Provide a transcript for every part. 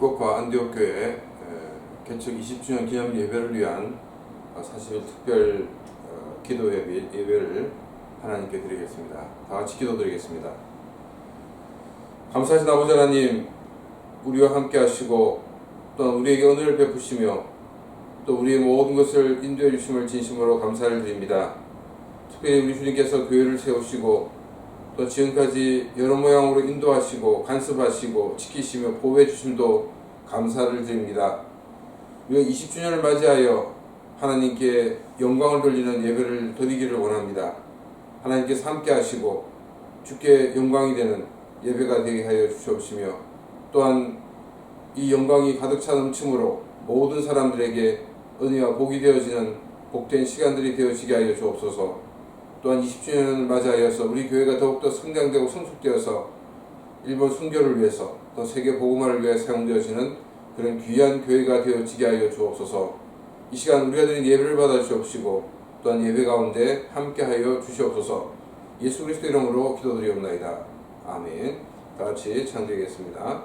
북곡과 안디옥 교회 개척 20주년 기념 예배를 위한 40일 특별 기도 예배를 하나님께 드리겠습니다. 다 같이 기도드리겠습니다. 감사하신 아버지 하나님, 우리와 함께 하시고 또한 우리에게 은혜를 베푸시며 또 우리의 모든 것을 인도해 주심을 진심으로 감사를 드립니다. 특별히 우리 주님께서 교회를 세우시고 또 지금까지 여러 모양으로 인도하시고 간섭하시고 지키시며 보호해 주심도 감사를 드립니다. 우리가 20주년을 맞이하여 하나님께 영광을 돌리는 예배를 드리기를 원합니다. 하나님께서 함께 하시고 주께 영광이 되는 예배가 되게 하여 주시옵시며 또한 이 영광이 가득 차 넘침으로 모든 사람들에게 은혜와 복이 되어지는 복된 시간들이 되어지게 하여 주옵소서. 또한 20주년을 맞이하여서 우리 교회가 더욱더 성장되고 성숙되어서 일본 선교를 위해서 또 세계 복음화를 위해 사용되어지는 그런 귀한 교회가 되어지게 하여 주옵소서. 이 시간 우리가 드린 예배를 받아 주옵시고 또한 예배 가운데 함께하여 주시옵소서. 예수 그리스도 이름으로 기도드리옵나이다. 아멘. 다 같이 찬양드리겠습니다.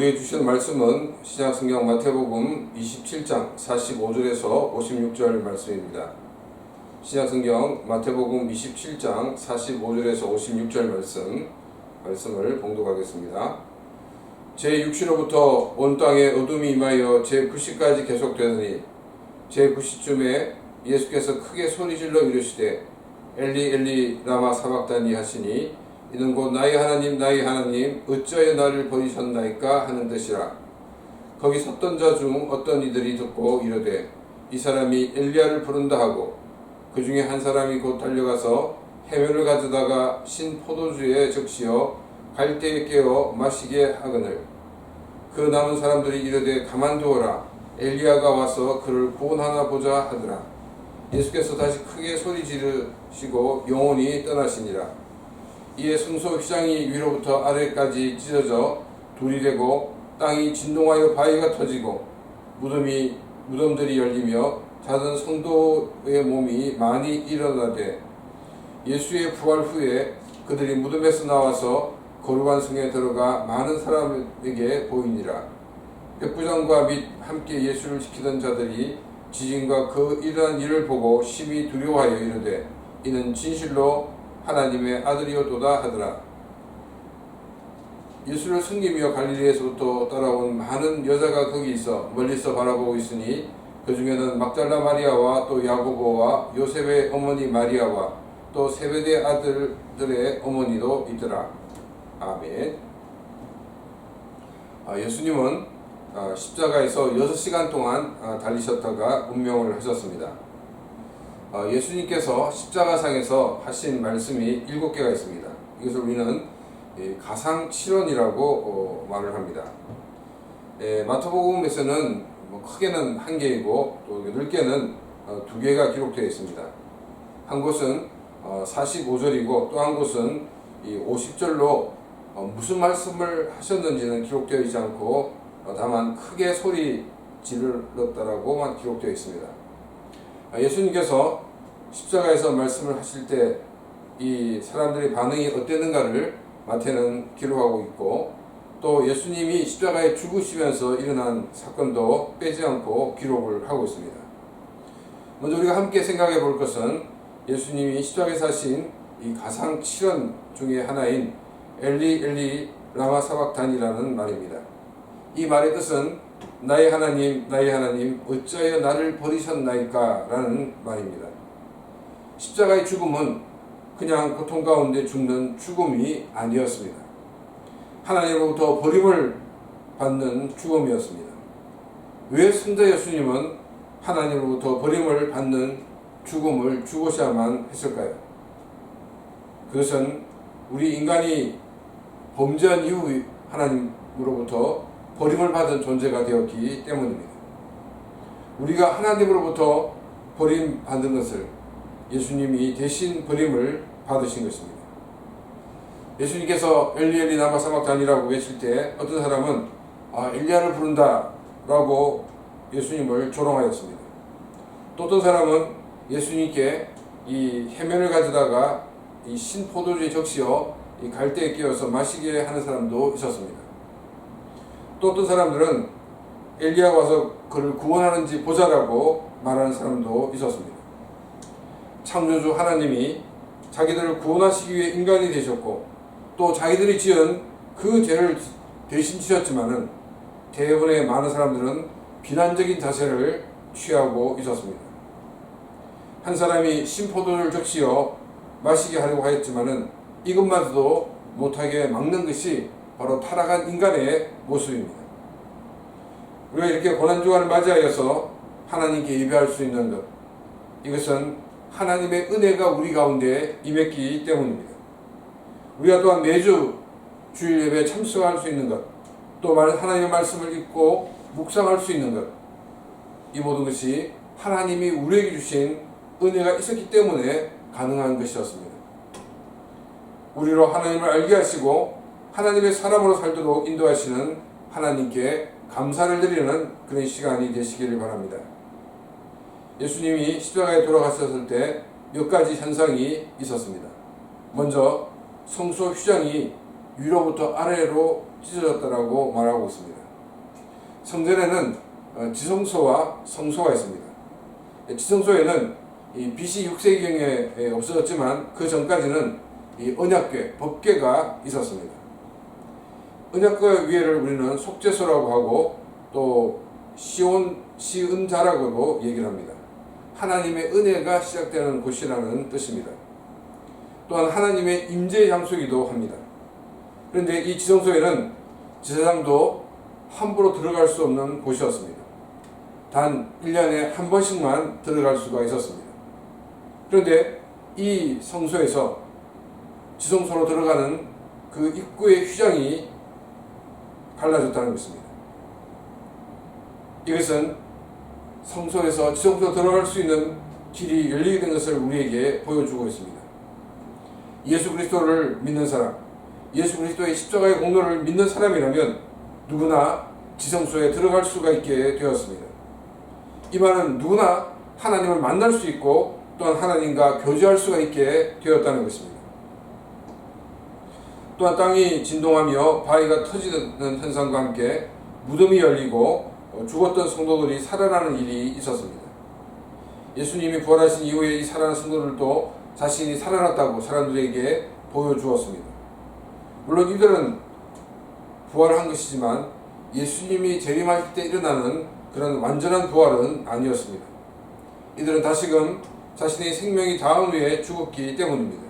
우리에게 주시는 말씀은 신약성경 마태복음 27장 45절에서 56절 말씀입니다. 신약성경 마태복음 27장 45절에서 56절 말씀을 봉독하겠습니다. 제6시로부터 온 땅에 어둠이 임하여 제9시까지 계속되더니 제9시쯤에 예수께서 크게 소리질러 이르시되 엘리 엘리 라마 사박다니 하시니 이는 곧 나의 하나님 나의 하나님 어찌하여 나를 버리셨나이까 하는 뜻이라. 거기 섰던 자 중 어떤 이들이 듣고 이르되 이 사람이 엘리야를 부른다 하고 그 중에 한 사람이 곧 달려가서 해면을 가져다가 신 포도주에 적시어 갈대에 깨어 마시게 하거늘 그 남은 사람들이 이르되 가만두어라 엘리야가 와서 그를 구원하나 보자 하더라. 예수께서 다시 크게 소리 지르시고 영원히 떠나시니라. 이에 성소 휘장이 위로부터 아래까지 찢어져 돌이 되고 땅이 진동하여 바위가 터지고 무덤들이 열리며 자던 성도의 몸이 많이 일어나되 예수의 부활 후에 그들이 무덤에서 나와서 거룩한 성에 들어가 많은 사람에게 보이니라. 백부장과 및 함께 예수를 지키던 자들이 지진과 그 일어난 일을 보고 심히 두려워하여 이르되 이는 진실로 하나님의 아들이었도다 하더라. 예수를 섬기며 갈릴리에서부터 따라온 많은 여자가 거기 있어 멀리서 바라보고 있으니 그 중에는 막달라 마리아와 또 야고보와 요셉의 어머니 마리아와 또 세베대 아들들의 어머니도 있더라. 아멘. 예수님은 십자가에서 6시간 동안 달리셨다가 운명을 하셨습니다. 예수님께서 십자가상에서 하신 말씀이 7개가 있습니다. 이것을 우리는 가상칠언이라고 말을 합니다. 마태복음에서는 크게는 1개이고 또 넓게는 2개가 기록되어 있습니다. 한 곳은 45절이고 또 한 곳은 50절로 무슨 말씀을 하셨는지는 기록되어 있지 않고 다만 크게 소리 지르렀다라고만 기록되어 있습니다. 예수님께서 십자가에서 말씀을 하실 때 이 사람들의 반응이 어땠는가를 마태는 기록하고 있고 또 예수님이 십자가에 죽으시면서 일어난 사건도 빼지 않고 기록을 하고 있습니다. 먼저 우리가 함께 생각해 볼 것은 예수님이 십자가에서 하신 이 가상칠언 중에 하나인 엘리 엘리 라마 사박단이라는 말입니다. 이 말의 뜻은 나의 하나님 나의 하나님 어찌하여 나를 버리셨나이까 라는 말입니다. 십자가의 죽음은 그냥 고통 가운데 죽는 죽음이 아니었습니다. 하나님으로부터 버림을 받는 죽음이었습니다. 왜 성자 예수님은 하나님으로부터 버림을 받는 죽음을 죽으셔야만 했을까요? 그것은 우리 인간이 범죄한 이후 하나님으로부터 버림을 받은 존재가 되었기 때문입니다. 우리가 하나님으로부터 버림받은 것을 예수님이 대신 버림을 받으신 것입니다. 예수님께서 엘리 엘리 라마 사박단이라고 외칠 때 어떤 사람은 엘리야를 부른다 라고 예수님을 조롱하였습니다. 또 어떤 사람은 예수님께 이 해면을 가져다가 이 신포도주에 적시어 이 갈대에 끼워서 마시게 하는 사람도 있었습니다. 또 어떤 사람들은 엘리야가 와서 그를 구원하는지 보자라고 말하는 사람도 있었습니다. 창조주 하나님이 자기들을 구원하시기 위해 인간이 되셨고 또 자기들이 지은 그 죄를 대신 지셨지만은 대부분의 많은 사람들은 비난적인 자세를 취하고 있었습니다. 한 사람이 신포도를 적시어 마시게 하려고 하였지만은 이것마저도 못하게 막는 것이 바로 타락한 인간의 모습입니다. 우리가 이렇게 고난주간을 맞이하여서 하나님께 예배할 수 있는 것, 이것은 하나님의 은혜가 우리 가운데 임했기 때문입니다. 우리가 또한 매주 주일 예배에 참석할 수 있는 것, 또 하나님의 말씀을 읽고 묵상할 수 있는 것, 이 모든 것이 하나님이 우리에게 주신 은혜가 있었기 때문에 가능한 것이었습니다. 우리로 하나님을 알게 하시고 하나님의 사람으로 살도록 인도하시는 하나님께 감사를 드리는 그런 시간이 되시기를 바랍니다. 예수님이 십자가에 돌아가셨을 때 몇 가지 현상이 있었습니다. 먼저 성소 휘장이 위로부터 아래로 찢어졌다라고 말하고 있습니다. 성전에는 지성소와 성소가 있습니다. 지성소에는 이 BC 6세기경에 없어졌지만 그 전까지는 이 언약궤, 법궤가 있었습니다. 언약궤 위에를 우리는 속죄소라고 하고 또 시은자라고도 얘기를 합니다. 하나님의 은혜가 시작되는 곳이라는 뜻입니다. 또한 하나님의 임재 장소이기도 합니다. 그런데 이 지성소에는 제사장도 함부로 들어갈 수 없는 곳이었습니다. 단 1년에 한 번씩만 들어갈 수가 있었습니다. 그런데 이 성소에서 지성소로 들어가는 그 입구의 휘장이 갈라졌다는 것입니다. 이것은 성소에서 지성소로 들어갈 수 있는 길이 열리게 된 것을 우리에게 보여주고 있습니다. 예수 그리스도를 믿는 사람, 예수 그리스도의 십자가의 공로를 믿는 사람이라면 누구나 지성소에 들어갈 수가 있게 되었습니다. 이 말은 누구나 하나님을 만날 수 있고 또한 하나님과 교제할 수가 있게 되었다는 것입니다. 또한 땅이 진동하며 바위가 터지는 현상과 함께 무덤이 열리고 죽었던 성도들이 살아나는 일이 있었습니다. 예수님이 부활하신 이후에 이 살아난 성도들도 자신이 살아났다고 사람들에게 보여주었습니다. 물론 이들은 부활한 것이지만 예수님이 재림할 때 일어나는 그런 완전한 부활은 아니었습니다. 이들은 다시금 자신의 생명이 닿은 후에 죽었기 때문입니다.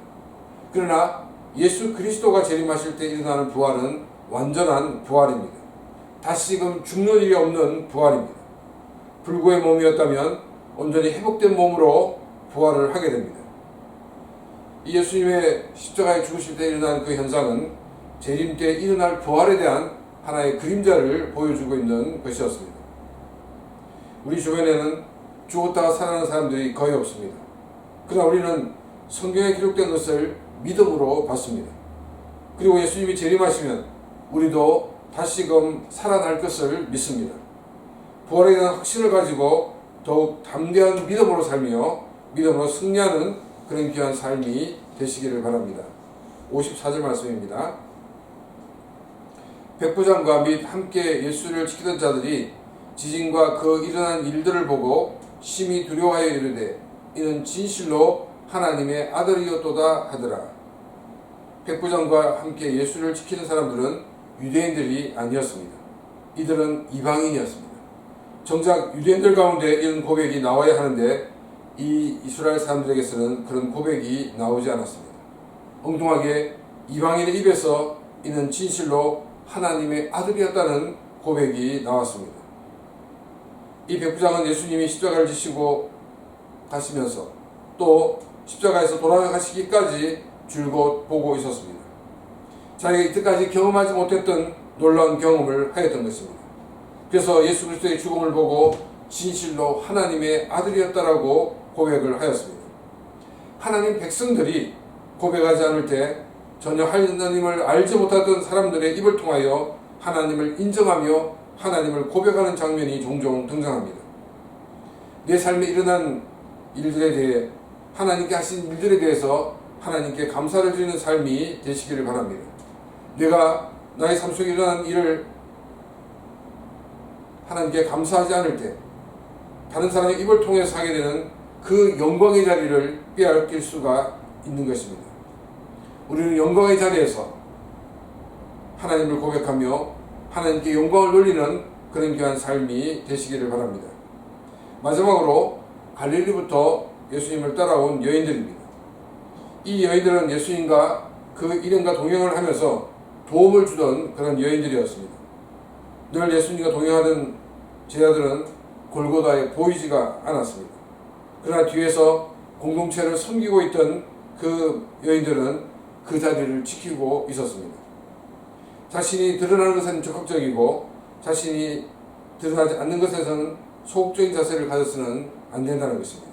그러나 예수 그리스도가 재림하실 때 일어나는 부활은 완전한 부활입니다. 다시금 죽는 일이 없는 부활입니다. 불구의 몸이었다면 온전히 회복된 몸으로 부활을 하게 됩니다. 이 예수님의 십자가에 죽으실 때 일어난 그 현상은 재림 때 일어날 부활에 대한 하나의 그림자를 보여주고 있는 것이었습니다. 우리 주변에는 죽었다가 살아나는 사람들이 거의 없습니다. 그러나 우리는 성경에 기록된 것을 믿음으로 받습니다. 그리고 예수님이 재림하시면 우리도 다시금 살아날 것을 믿습니다. 부활에 대한 확신을 가지고 더욱 담대한 믿음으로 살며 믿음으로 승리하는 그런 귀한 삶이 되시기를 바랍니다. 54절 말씀입니다. 백부장과 및 함께 예수를 지키던 자들이 지진과 그 일어난 일들을 보고 심히 두려워하여 이르되 이는 진실로 하나님의 아들이었도다 하더라. 백부장과 함께 예수를 지키는 사람들은 유대인들이 아니었습니다. 이들은 이방인이었습니다. 정작 유대인들 가운데 이런 고백이 나와야 하는데 이 이스라엘 사람들에게서는 그런 고백이 나오지 않았습니다. 엉뚱하게 이방인의 입에서 이는 진실로 하나님의 아들이었다는 고백이 나왔습니다. 이 백부장은 예수님이 십자가를 지시고 가시면서 또 십자가에서 돌아가시기까지 줄곧 보고 있었습니다. 자기가 이때까지 경험하지 못했던 놀라운 경험을 하였던 것입니다. 그래서 예수 그리스도의 죽음을 보고 진실로 하나님의 아들이었다라고 고백을 하였습니다. 하나님 백성들이 고백하지 않을 때 전혀 하나님을 알지 못하던 사람들의 입을 통하여 하나님을 인정하며 하나님을 고백하는 장면이 종종 등장합니다. 내 삶에 일어난 일들에 대해 하나님께 하신 일들에 대해서 하나님께 감사를 드리는 삶이 되시기를 바랍니다. 내가 나의 삶 속에 일어난 일을 하나님께 감사하지 않을 때 다른 사람의 입을 통해서 하게 되는 그 영광의 자리를 빼앗길 수가 있는 것입니다. 우리는 영광의 자리에서 하나님을 고백하며 하나님께 영광을 돌리는 그런 귀한 삶이 되시기를 바랍니다. 마지막으로 갈릴리부터 예수님을 따라온 여인들입니다. 이 여인들은 예수님과 그 일행과 동행을 하면서 도움을 주던 그런 여인들이었습니다. 늘 예수님과 동행하던 제자들은 골고다에 보이지가 않았습니다. 그러나 뒤에서 공동체를 섬기고 있던 그 여인들은 그 자리를 지키고 있었습니다. 자신이 드러나는 것에는 적극적이고 자신이 드러나지 않는 것에서는 소극적인 자세를 가져서는 안 된다는 것입니다.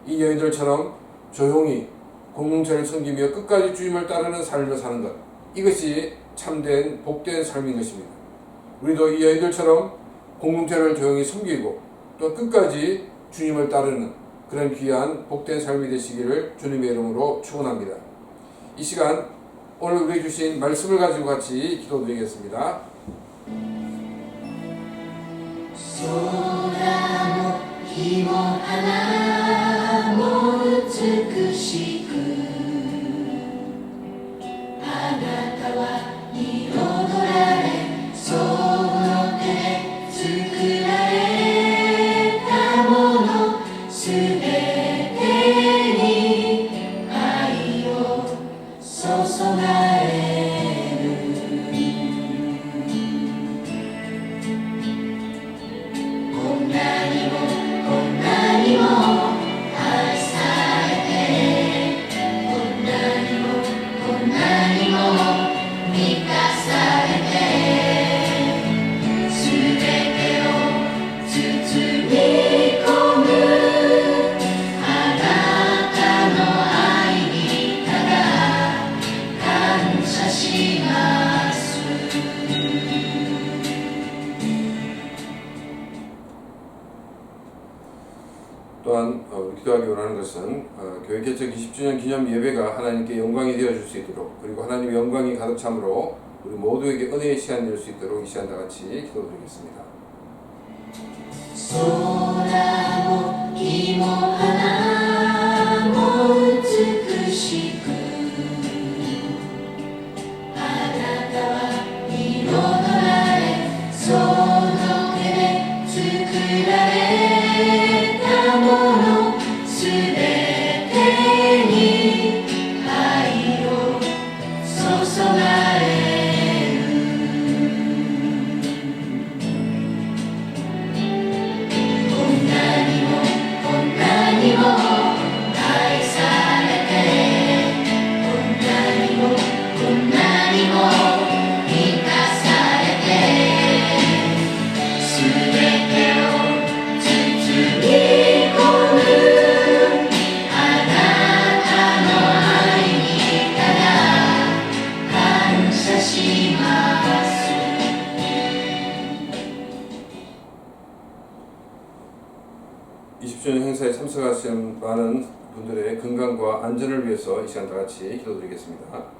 이 여인들처럼 조용히 공동체를 섬기며 끝까지 주님을 따르는 삶을 사는 것, 이것이 참된 복된 삶인 것입니다. 우리도 이 여인들처럼 공동체를 조용히 섬기고 또 끝까지 주님을 따르는 그런 귀한 복된 삶이 되시기를 주님의 이름으로 축원합니다. 이 시간 오늘 우리에게 주신 말씀을 가지고 같이 기도드리겠습니다. 空も日も花も美しく、あなたは彩られ、その手で作られたものすべてに愛を注がれ또한 기도하기 원하는 것은 교회 개척 20주년 기념 예배가 하나님께 영광이 되어줄 수 있도록, 그리고 하나님의 영광이 가득 참으로 우리 모두에게 은혜의 시간이 될 수 있도록 이 시간 다 같이 기도드리겠습니다. 空も日も花も美しく、あなたは彩られ、その手で作られたものすべてに愛を注がれ20주년 행사에 참석하신 많은 분들의 건강과 안전을 위해서 이 시간 다 같이 기도드리겠습니다.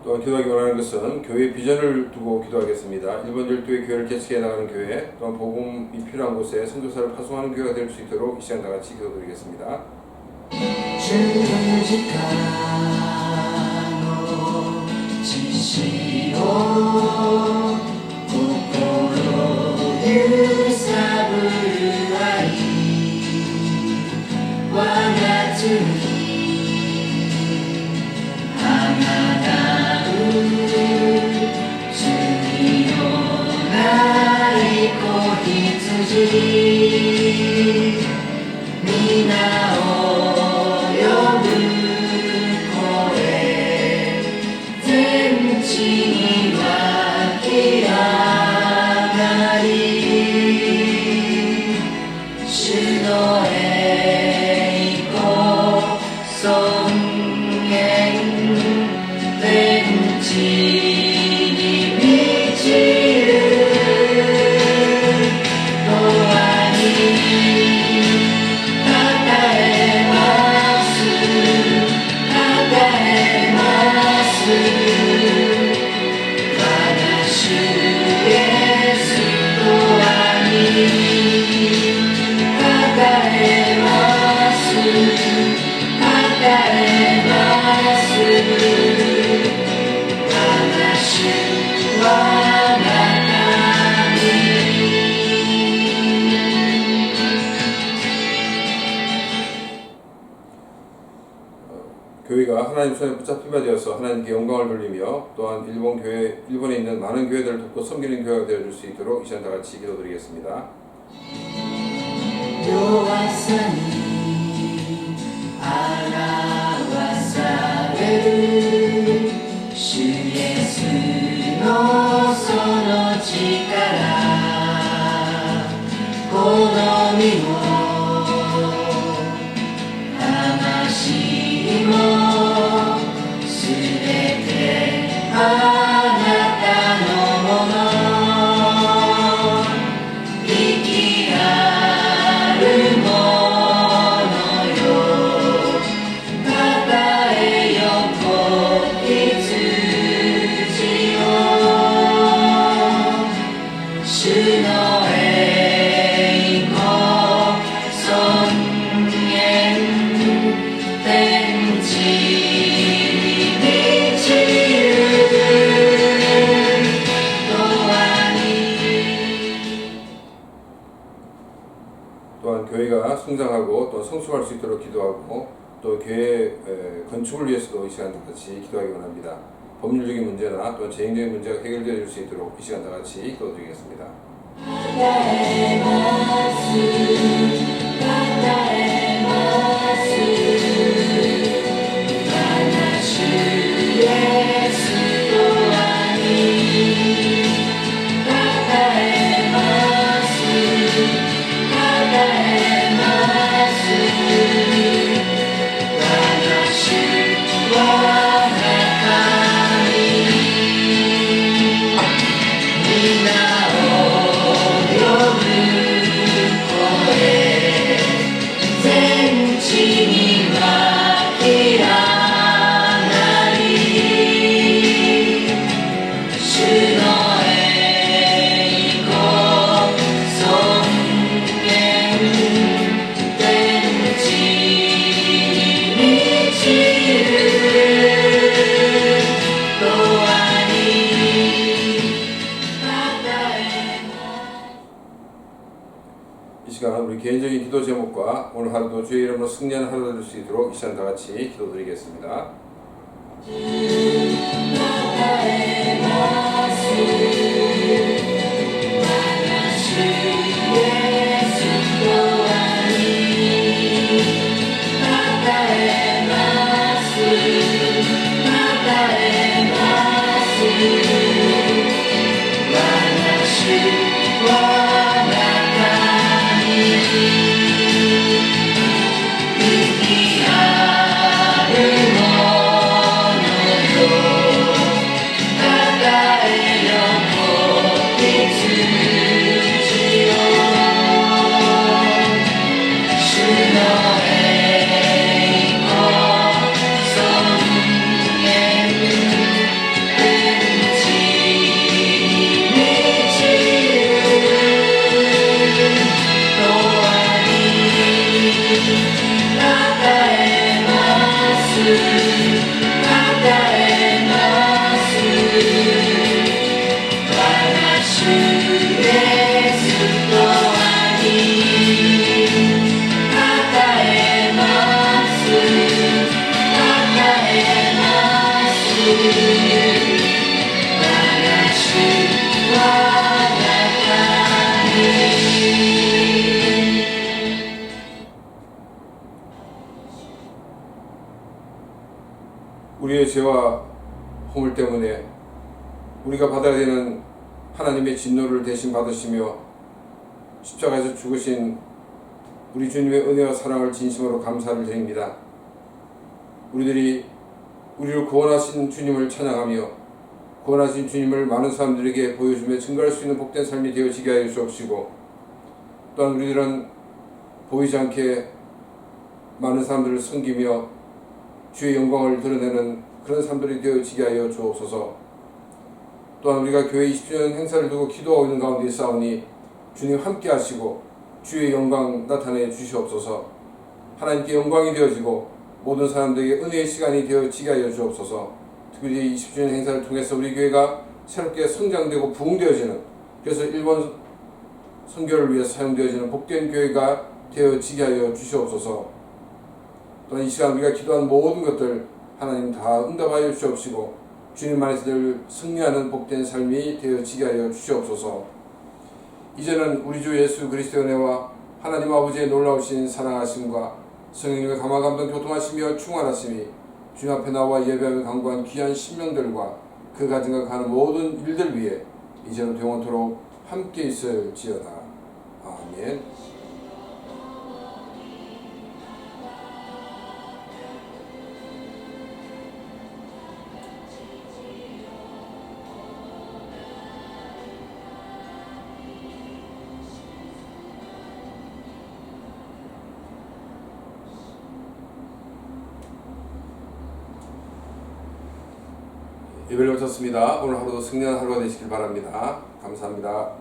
또 기도하기 원하는 것은 교회 비전을 두고 기도하겠습니다. 일본 열두의 교회를 개척해 나가는 교회, 또한 복음이 필요한 곳에 선교사를 파송하는 교회가 될 수 있도록 이 시간 다 같이 기도드리겠습니다. 十字架の血潮心揺さぶる愛、我が罪放たう罪のない子羊、皆を呼ぶ声、天地に湧き上がり、主の栄光尊厳、天地に満ちる永遠 하나님 손에 붙잡힌 바 되어서 하나님께 영광을 돌리며 또한 일본에 있는 많은 교회들을 돕고 섬기는 교회가 되어줄 수 있도록 이 시간 다 같이 기도드리겠습니다. 弱さに表される主イエスのその力好みも魂もすべてあなたのもの生きあるものよたたえ横羊を主の栄光尊厳天地に満ちる永遠に 또한 교회가 성장하고 또 성숙할 수 있도록 기도하고 또 교회 건축을 위해서도 이 시간 다 같이 기도하기 원합니다. 법률적인 문제나 또 재정적인 문제가 해결되어 줄 수 있도록 이 시간 다 같이 기도드리겠습니다. 全地に湧き上がり主の栄光尊厳天地に満ちる永遠にたたえ이 시간 우리 개인적인 기도 제목과 오늘 하루도 주의 이름으로 승리하는 하루가 될 수 있도록 이 시간 다 같이 기도드리겠습니다. 우리의 죄와 허물 때문에 우리가 받아야 되는 하나님의 진노를 대신 받으시며 십자가에서 죽으신 우리 주님의 은혜와 사랑을 진심으로 감사를 드립니다. 우리들이 우리를 구원하신 주님을 찬양하며 구원하신 주님을 많은 사람들에게 보여주며 증거할 수 있는 복된 삶이 되어지게 하여 주옵시고, 또한 우리들은 보이지 않게 많은 사람들을 섬기며 주의 영광을 드러내는 그런 사람들이 되어지게 하여 주옵소서. 또한 우리가 교회 20주년 행사를 두고 기도하고 있는 가운데 있사오니 주님 함께 하시고 주의 영광 나타내 주시옵소서. 하나님께 영광이 되어지고 모든 사람들에게 은혜의 시간이 되어지게 하여 주옵소서. 특별히 20주년 행사를 통해서 우리 교회가 새롭게 성장되고 부흥되어지는, 그래서 일본 선교를 위해서 사용되어지는 복된 교회가 되어지게 하여 주시옵소서. 또한 이 시간 우리가 기도한 모든 것들 하나님 다 응답하여 주옵시고 주님 안에서 늘 승리하는 복된 삶이 되어지게 하여 주시옵소서. 이제는 우리 주 예수 그리스도의 은혜와 하나님 아버지의 놀라우신 사랑하심과 성령님의 감화감동 교통하시며 충만하심이 주님 앞에 나와 예배하며 간구한 귀한 신명들과 그 가정과 가는 모든 일들 위해 이제는 영원토록 함께 있을지어다. 아멘. 예배를 마쳤습니다. 오늘 하루도 승리한 하루가 되시길 바랍니다. 감사합니다.